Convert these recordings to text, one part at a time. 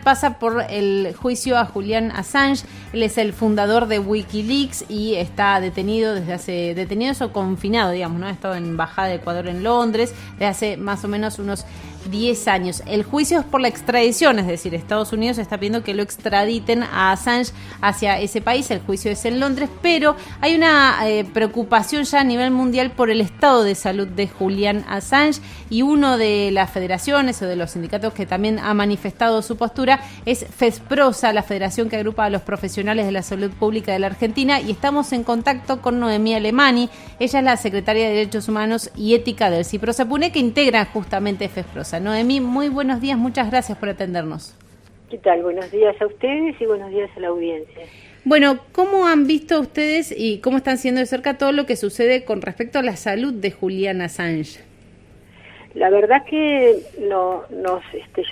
pasa por el juicio a Julian Assange. Él es el fundador de WikiLeaks y está detenido o confinado, digamos, ¿no? Ha estado en embajada de Ecuador en Londres desde hace más o menos unos 10 años. El juicio es por la extradición, es decir, Estados Unidos está pidiendo que lo extraditen a Assange hacia ese país. El juicio es en Londres, pero hay una preocupación ya a nivel mundial por el estado de salud de Julian Assange, y uno de las federaciones o de los sindicatos que también ha manifestado su postura es FESPROSA, la federación que agrupa a los profesionales de la salud pública de la Argentina, y estamos en contacto con Noemí Alemani. Ella es la secretaria de Derechos Humanos y Ética del CIPROSAPUNE, que integra justamente FESPROSA. Noemí, muy buenos días, muchas gracias por atendernos. ¿Qué tal? Buenos días a ustedes y buenos días a la audiencia. Bueno, ¿cómo han visto ustedes y cómo están siguiendo de cerca todo lo que sucede con respecto a la salud de Julian Assange? La verdad que nos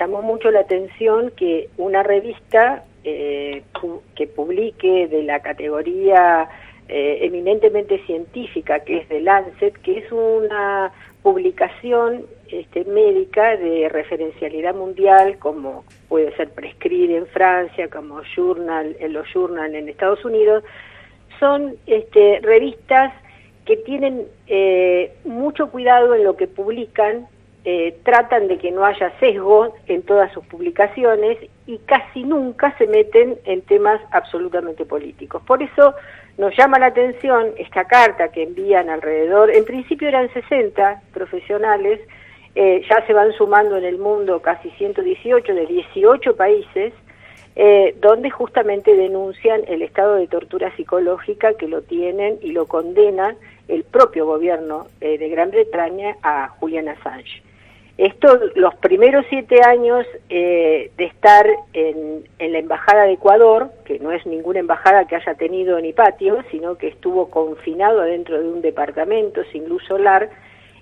llamó mucho la atención que una revista que publique de la categoría eminentemente científica, que es The Lancet, que es una publicación médica de referencialidad mundial, como puede ser Prescrire en Francia, como los Journal en Estados Unidos, son revistas que tienen mucho cuidado en lo que publican, tratan de que no haya sesgo en todas sus publicaciones y casi nunca se meten en temas absolutamente políticos. Por eso nos llama la atención esta carta que envían alrededor, en principio eran 60 profesionales, ya se van sumando en el mundo casi 118 de 18 países, donde justamente denuncian el estado de tortura psicológica que lo tienen y lo condena el propio gobierno de Gran Bretaña a Julian Assange. Esto, los primeros 7 años de estar en la Embajada de Ecuador, que no es ninguna embajada que haya tenido ni patio, sino que estuvo confinado dentro de un departamento sin luz solar,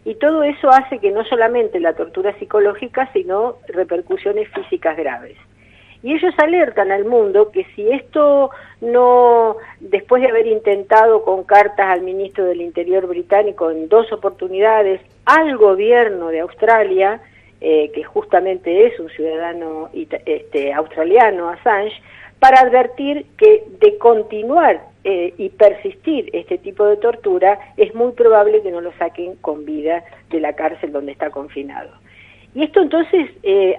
y todo eso hace que no solamente la tortura psicológica, sino repercusiones físicas graves. Y ellos alertan al mundo que si esto no, después de haber intentado con cartas al ministro del Interior británico en 2 oportunidades, al gobierno de Australia, que justamente es un ciudadano australiano, Assange, para advertir que de continuar y persistir este tipo de tortura, es muy probable que no lo saquen con vida de la cárcel donde está confinado. Y esto entonces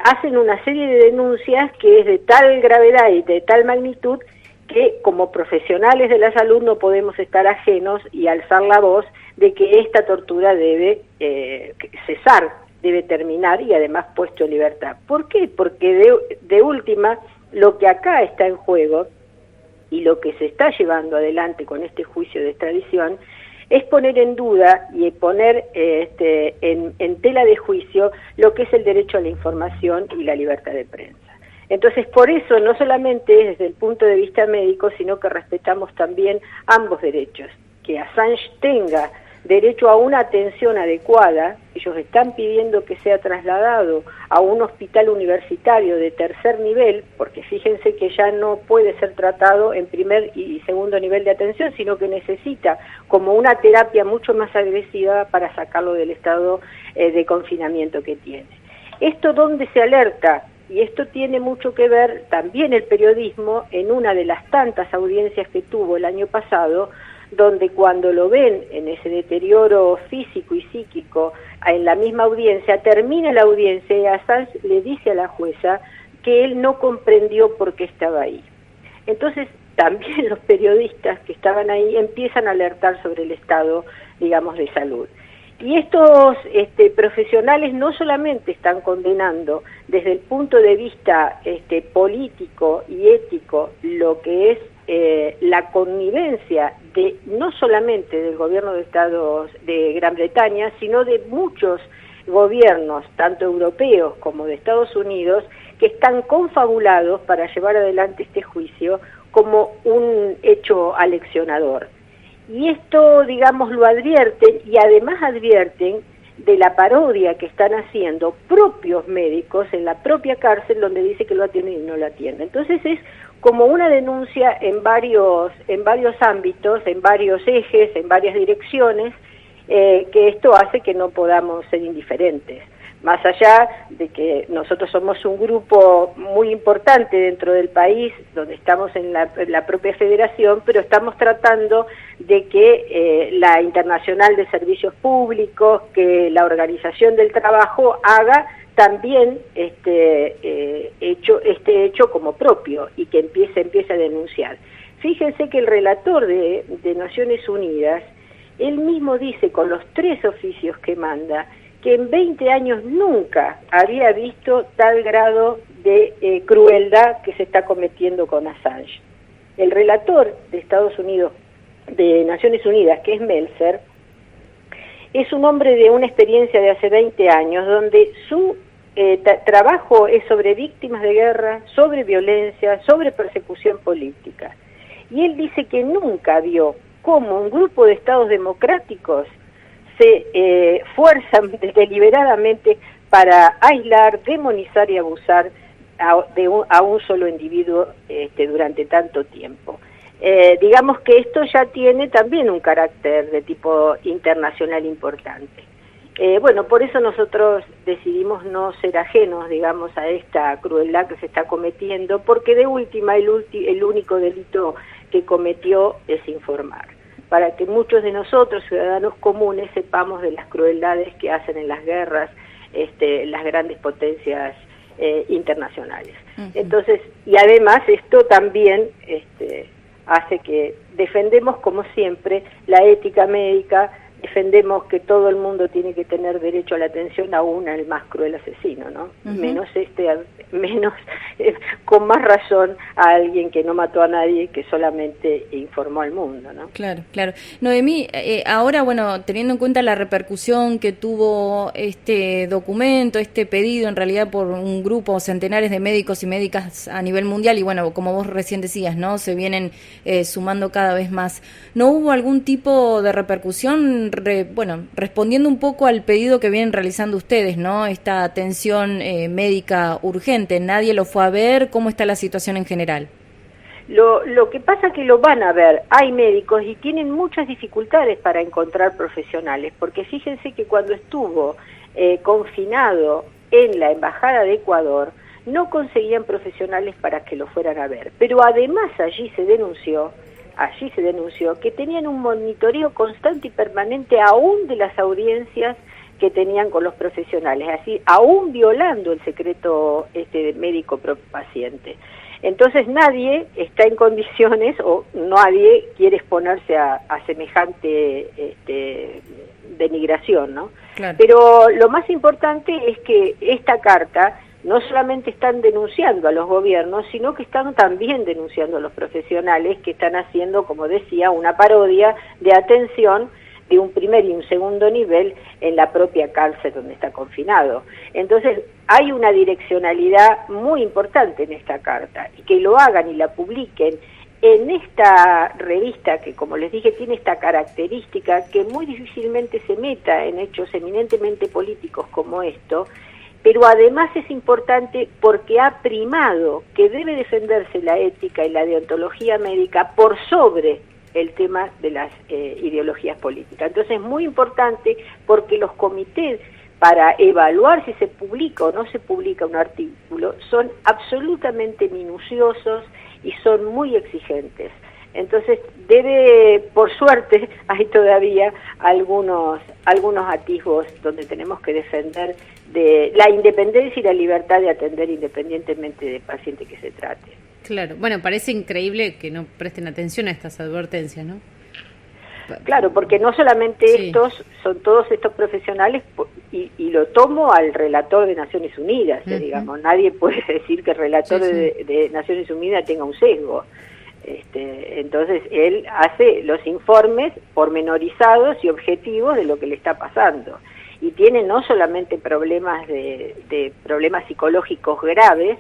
hacen una serie de denuncias que es de tal gravedad y de tal magnitud que como profesionales de la salud no podemos estar ajenos y alzar la voz de que esta tortura debe cesar, debe terminar y además puesto en libertad. ¿Por qué? Porque de última, lo que acá está en juego y lo que se está llevando adelante con este juicio de extradición es poner en duda y poner en tela de juicio lo que es el derecho a la información y la libertad de prensa. Entonces, por eso, no solamente desde el punto de vista médico, sino que respetamos también ambos derechos. Que Assange tenga derecho a una atención adecuada, ellos están pidiendo que sea trasladado a un hospital universitario de 3er nivel, porque fíjense que ya no puede ser tratado en 1er y 2º nivel de atención, sino que necesita como una terapia mucho más agresiva para sacarlo del estado de confinamiento que tiene. Esto donde se alerta, y esto tiene mucho que ver también el periodismo en una de las tantas audiencias que tuvo el año pasado, donde cuando lo ven en ese deterioro físico y psíquico en la misma audiencia, termina la audiencia y Assange le dice a la jueza que él no comprendió por qué estaba ahí. Entonces, también los periodistas que estaban ahí empiezan a alertar sobre el estado, digamos, de salud. Y estos profesionales no solamente están condenando desde el punto de vista político y ético lo que es la connivencia de no solamente del gobierno de Estados de Gran Bretaña, sino de muchos gobiernos, tanto europeos como de Estados Unidos, que están confabulados para llevar adelante este juicio como un hecho aleccionador. Y esto, digamos, lo advierten y además advierten de la parodia que están haciendo propios médicos en la propia cárcel donde dice que lo atienden y no lo atienden. Entonces es como una denuncia en varios ámbitos, en varios ejes, en varias direcciones, que esto hace que no podamos ser indiferentes. más allá de que nosotros somos un grupo muy importante dentro del país, donde estamos en la propia federación, pero estamos tratando de que la Internacional de Servicios Públicos, que la Organización del Trabajo haga también este hecho como propio y que empiece a denunciar. Fíjense que el relator de Naciones Unidas, él mismo dice con los 3 oficios que manda, que en 20 años nunca había visto tal grado de crueldad que se está cometiendo con Assange. El relator de Estados Unidos, de Naciones Unidas, que es Meltzer, es un hombre de una experiencia de hace 20 años, donde su trabajo es sobre víctimas de guerra, sobre violencia, sobre persecución política. Y él dice que nunca vio cómo un grupo de estados democráticos se fuerzan deliberadamente para aislar, demonizar y abusar a un solo individuo durante tanto tiempo. Digamos que esto ya tiene también un carácter de tipo internacional importante. Bueno, por eso nosotros decidimos no ser ajenos, digamos, a esta crueldad que se está cometiendo, porque de última el único delito que cometió es informar, para que muchos de nosotros, ciudadanos comunes, sepamos de las crueldades que hacen en las guerras las grandes potencias internacionales. Entonces, y además esto también hace que defendemos, como siempre, la ética médica, defendemos que todo el mundo tiene que tener derecho a la atención, aún al más cruel asesino, ¿no? Menos con más razón a alguien que no mató a nadie, que solamente informó al mundo, ¿no? Claro, claro. Noemí, ahora, bueno, teniendo en cuenta la repercusión que tuvo este documento, este pedido en realidad por un grupo, centenares de médicos y médicas a nivel mundial, y bueno, como vos recién decías, ¿no? Se vienen sumando cada vez más. ¿No hubo algún tipo de repercusión, respondiendo un poco al pedido que vienen realizando ustedes, ¿no? Esta atención médica urgente, ¿nadie lo fue a ver? ¿Cómo está la situación en general? Lo que pasa es que lo van a ver, hay médicos y tienen muchas dificultades para encontrar profesionales, porque fíjense que cuando estuvo confinado en la Embajada de Ecuador, no conseguían profesionales para que lo fueran a ver, pero además allí se denunció que tenían un monitoreo constante y permanente aún de las audiencias que tenían con los profesionales, así aún violando el secreto médico pro paciente. Entonces nadie está en condiciones, o nadie quiere exponerse a semejante denigración, ¿no? Claro. Pero lo más importante es que esta carta no solamente están denunciando a los gobiernos, sino que están también denunciando a los profesionales que están haciendo, como decía, una parodia de atención de un primer y un segundo nivel en la propia cárcel donde está confinado. Entonces, hay una direccionalidad muy importante en esta carta, y que lo hagan y la publiquen en esta revista que, como les dije, tiene esta característica que muy difícilmente se meta en hechos eminentemente políticos como esto, pero además es importante porque ha primado que debe defenderse la ética y la deontología médica por sobre el tema de las ideologías políticas. Entonces es muy importante porque los comités para evaluar si se publica o no se publica un artículo son absolutamente minuciosos y son muy exigentes. Entonces por suerte, hay todavía algunos atisbos donde tenemos que defender de la independencia y la libertad de atender independientemente del paciente que se trate. Claro, bueno, parece increíble que no presten atención a estas advertencias, ¿no? Claro, porque no solamente son todos estos profesionales, y lo tomo al relator de Naciones Unidas, digamos, nadie puede decir que el relator de Naciones Unidas tenga un sesgo. Entonces él hace los informes pormenorizados y objetivos de lo que le está pasando, y tiene no solamente problemas de problemas psicológicos graves,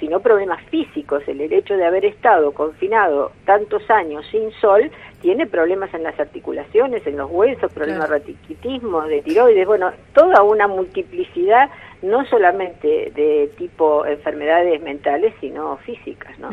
sino problemas físicos. El hecho de haber estado confinado tantos años sin sol tiene problemas en las articulaciones, en los huesos, problemas de ratiquitismo, de tiroides, bueno, toda una multiplicidad, no solamente de tipo enfermedades mentales, sino físicas, ¿no?